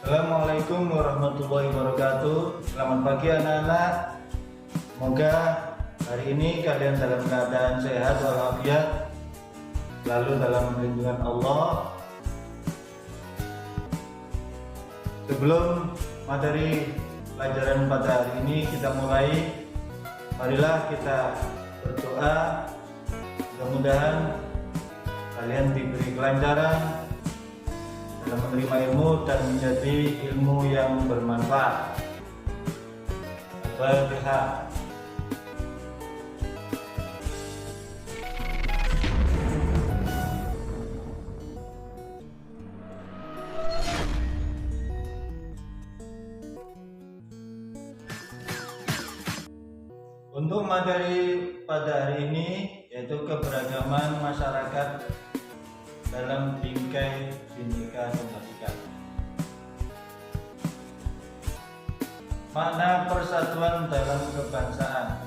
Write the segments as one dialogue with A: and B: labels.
A: Assalamualaikum warahmatullahi wabarakatuh. Selamat pagi anak-anak. Semoga hari ini kalian dalam keadaan sehat walafiat, selalu dalam lindungan Allah. Sebelum materi pelajaran pada hari ini kita mulai, marilah kita berdoa. Mudah-mudahan kalian diberi kelancaran dalam menerima ilmu dan menjadi ilmu yang bermanfaat. Al-Fatihah. Untuk materi pada hari ini yaitu keberagaman masyarakat dalam bingkai Bhinneka Tunggal Ika. Makna persatuan dalam kebangsaan.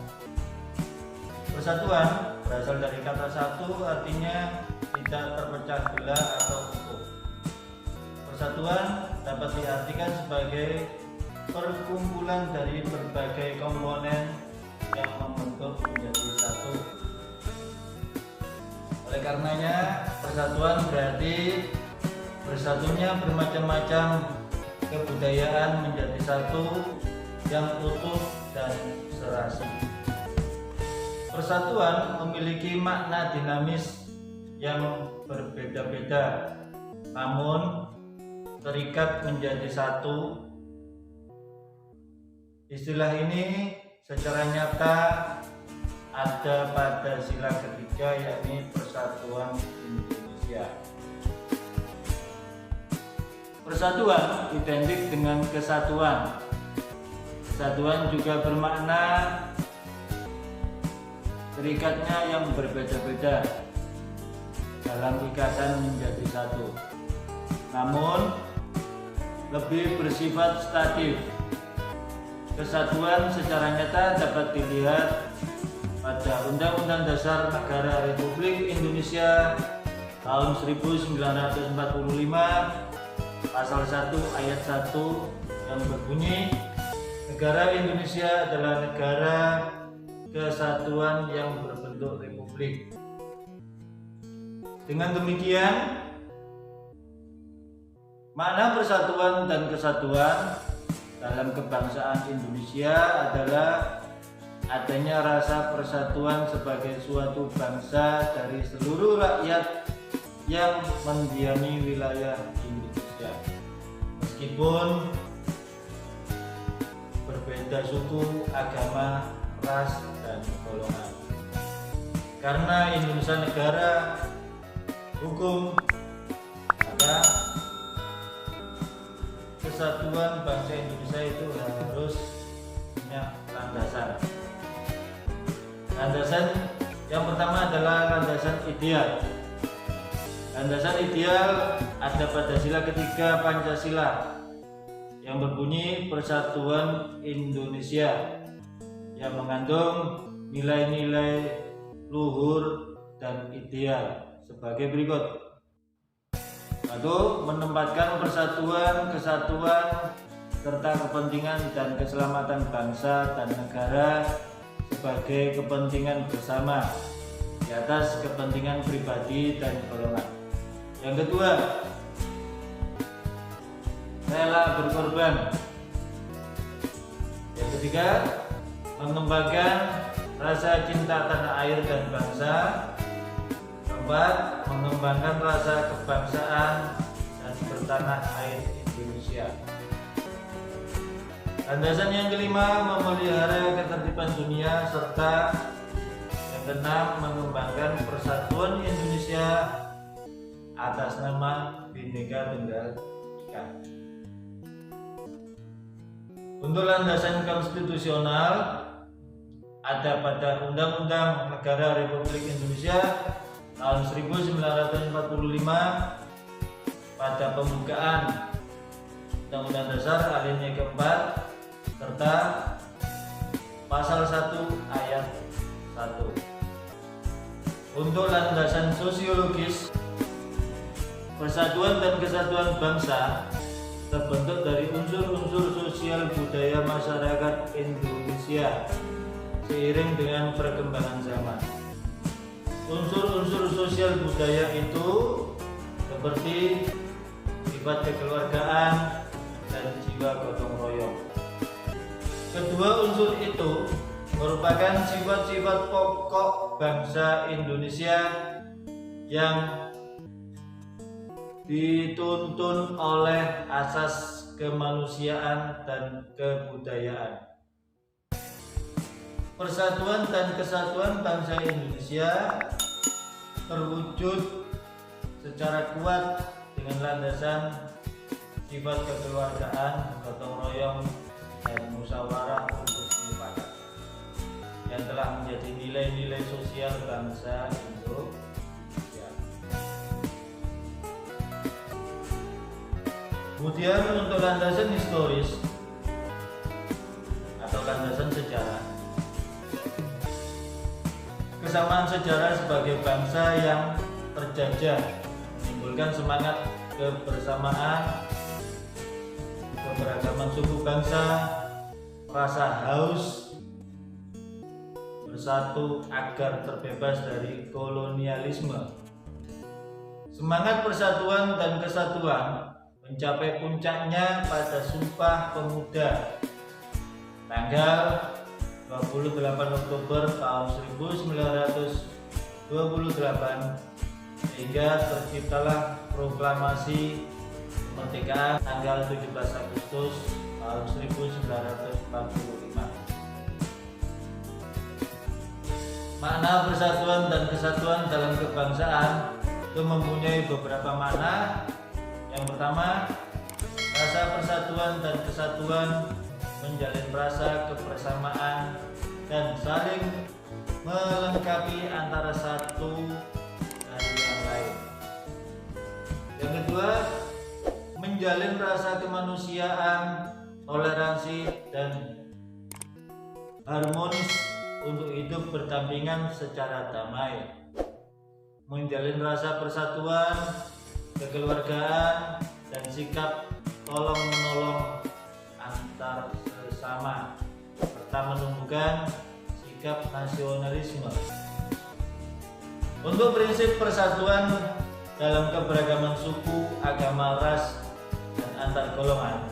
A: Persatuan berasal dari kata satu, artinya tidak terpecah belah atau utuh. Persatuan dapat diartikan sebagai perkumpulan dari berbagai komponen yang membentuk menjadi satu. Oleh karenanya, persatuan berarti bersatunya bermacam-macam kebudayaan menjadi satu yang utuh dan serasi. Persatuan memiliki makna dinamis yang berbeda-beda, namun terikat menjadi satu. Istilah ini secara nyata ada pada sila ketiga, yakni Persatuan Indonesia. Persatuan identik dengan kesatuan. Kesatuan juga bermakna terikatnya yang berbeda-beda dalam ikatan menjadi satu, namun lebih bersifat statif. Kesatuan secara nyata dapat dilihat pada Undang-Undang Dasar Negara Republik Indonesia tahun 1945 pasal 1 ayat 1 yang berbunyi, negara Indonesia adalah negara kesatuan yang berbentuk republik. Dengan demikian, makna persatuan dan kesatuan dalam kebangsaan Indonesia adalah adanya rasa persatuan sebagai suatu bangsa dari seluruh rakyat yang mendiami wilayah Indonesia, meskipun berbeda suku, agama, ras, dan golongan. Karena Indonesia negara hukum, maka kesatuan bangsa Indonesia itu harus punya landasan. Landasan yang pertama adalah landasan ideal. Landasan ideal ada pada sila ketiga Pancasila yang berbunyi Persatuan Indonesia, yang mengandung nilai-nilai luhur dan ideal sebagai berikut. Satu, menempatkan persatuan, kesatuan, serta kepentingan dan keselamatan bangsa dan negara sebagai kepentingan bersama di atas kepentingan pribadi dan golongan. Yang kedua, rela berkorban. Yang ketiga, mengembangkan rasa cinta tanah air dan bangsa. Keempat, mengembangkan rasa kebangsaan dan bertanah air Indonesia. Landasan yang kelima, memelihara ketertiban dunia, serta yang keenam, mengembangkan persatuan Indonesia atas nama Bhinneka Tunggal Ika. Untuk landasan konstitusional ada pada Undang-Undang Negara Republik Indonesia tahun 1945 pada pembukaan Undang-Undang Dasar alinea keempat serta pasal 1 ayat 1. Untuk landasan sosiologis, persatuan dan kesatuan bangsa terbentuk dari unsur-unsur sosial budaya masyarakat Indonesia seiring dengan perkembangan zaman. Unsur-unsur sosial budaya itu seperti sifat kekeluargaan dan jiwa gotong royong. Kedua unsur itu merupakan sifat-sifat pokok bangsa Indonesia yang dituntun oleh asas kemanusiaan dan kebudayaan. Persatuan dan kesatuan bangsa Indonesia terwujud secara kuat dengan landasan sifat kekeluargaan, gotong royong, dan musyawarah untuk mufakat yang telah menjadi nilai-nilai sosial bangsa Indonesia. Kemudian untuk landasan historis atau landasan sejarah, kesamaan sejarah sebagai bangsa yang terjajah menimbulkan semangat kebersamaan, keberagaman suku bangsa, rasa haus bersatu agar terbebas dari kolonialisme. Semangat persatuan dan kesatuan mencapai puncaknya pada Sumpah Pemuda tanggal 28 Oktober tahun 1928 sehingga terciptalah proklamasi kemerdekaan tanggal 17 Agustus tahun 1945. Makna persatuan dan kesatuan dalam kebangsaan itu mempunyai beberapa makna. Yang pertama, rasa persatuan dan kesatuan menjalin rasa kebersamaan dan saling melengkapi antara satu dan yang lain. Yang kedua, menjalin rasa kemanusiaan, toleransi, dan harmonis untuk hidup berdampingan secara damai. Menjalin rasa persatuan, kekeluargaan, dan sikap tolong-menolong antar sesama, serta menumbuhkan sikap nasionalisme. Untuk prinsip persatuan dalam keberagaman suku, agama, ras, dan antar golongan,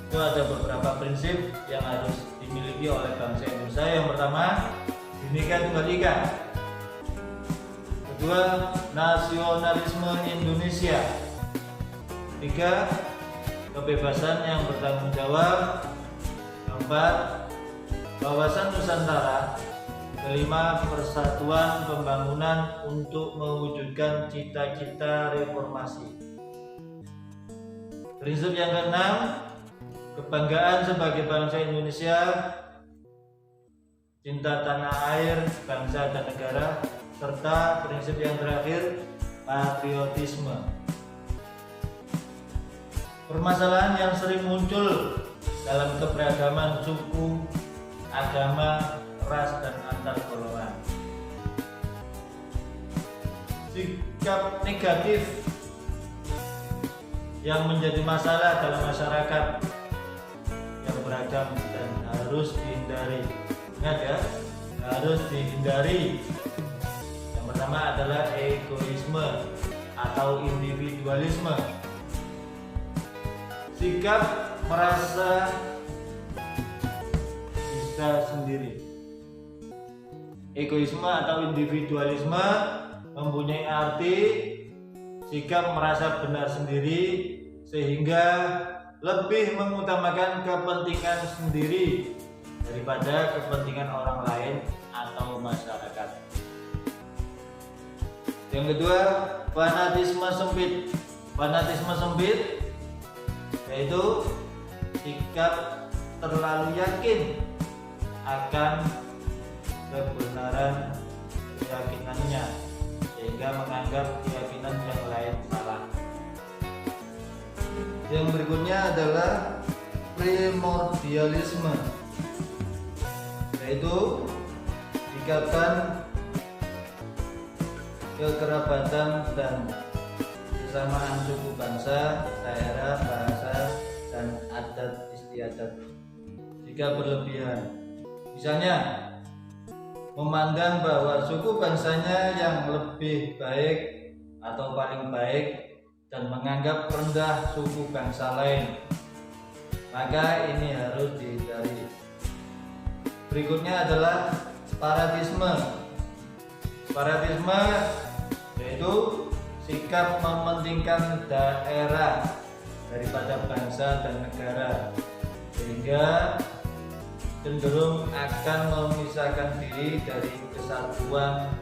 A: itu ada beberapa prinsip yang harus dimiliki oleh bangsa Indonesia. Yang pertama, Bhinneka Tunggal Ika. Kedua, nasionalisme Indonesia. Tiga, kebebasan yang bertanggung jawab. Keempat, wawasan Nusantara. Kelima, persatuan pembangunan untuk mewujudkan cita-cita reformasi. Prinsip yang keenam, kebanggaan sebagai bangsa Indonesia, cinta tanah air, bangsa dan negara, serta prinsip yang terakhir, patriotisme. Permasalahan yang sering muncul dalam keberagaman suku, agama, ras, dan antar golongan. Sikap negatif yang menjadi masalah dalam masyarakat yang beragam dan harus dihindari. Ingat ya, harus dihindari. Yang pertama adalah egoisme atau individualisme. Sikap merasa bisa sendiri. Egoisme atau individualisme mempunyai arti sikap merasa benar sendiri sehingga lebih mengutamakan kepentingan sendiri daripada kepentingan orang lain atau masyarakat. Yang kedua, fanatisme sempit. Fanatisme sempit yaitu sikap terlalu yakin akan kebenaran keyakinannya sehingga menganggap keyakinan yang lain salah. Yang berikutnya adalah primordialisme, yaitu ikatan kekerabatan dan kesamaan suku bangsa, daerah, bahasa, dan adat istiadat. Jika berlebihan, misalnya memandang bahwa suku bangsanya yang lebih baik atau paling baik dan menganggap rendah suku bangsa lain, maka ini harus dihindari. Berikutnya adalah separatisme. Separatisme yaitu sikap mementingkan daerah daripada bangsa dan negara, sehingga cenderung akan memisahkan diri dari kesatuan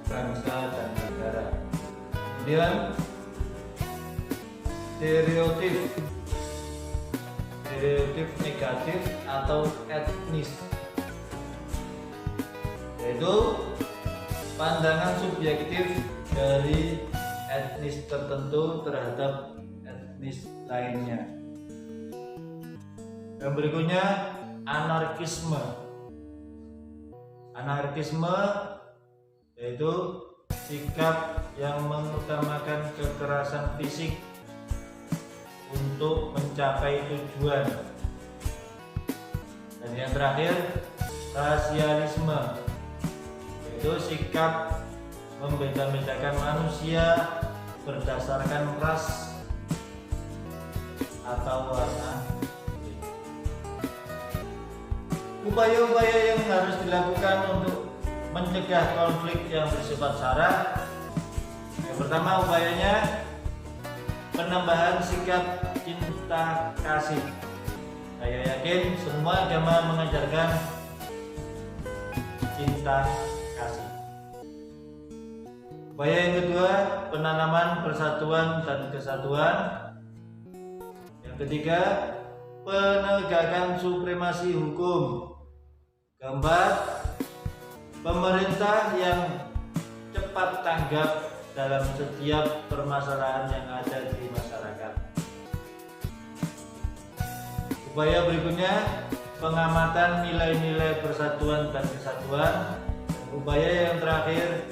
A: bangsa dan negara. Kemudian stereotip negatif atau etnis, yaitu pandangan subjektif dari etnis tertentu terhadap etnis lainnya. Yang berikutnya anarkisme. Anarkisme yaitu sikap yang mengutamakan kekerasan fisik untuk mencapai tujuan. Dan yang terakhir rasialisme, yaitu sikap membeda-bedakan manusia berdasarkan ras atau warna. Upaya-upaya yang harus dilakukan untuk mencegah konflik yang bersifat sara. Yang pertama, upayanya penambahan sikap cinta kasih. Saya yakin semua agama mengajarkan cinta kasih. Upaya yang kedua, penanaman persatuan dan kesatuan. Yang ketiga, penegakan supremasi hukum. Keempat, pemerintah yang cepat tanggap dalam setiap permasalahan yang ada di masyarakat. Upaya berikutnya, pengamatan nilai-nilai persatuan dan kesatuan. Dan upaya yang terakhir,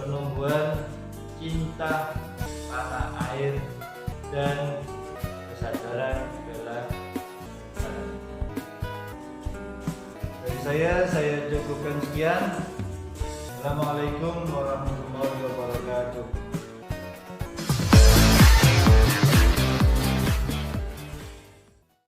A: penumbuhan cinta tanah air dan kesadaran bela negara. Dari saya cukupkan sekian. Assalamualaikum warahmatullahi wabarakatuh.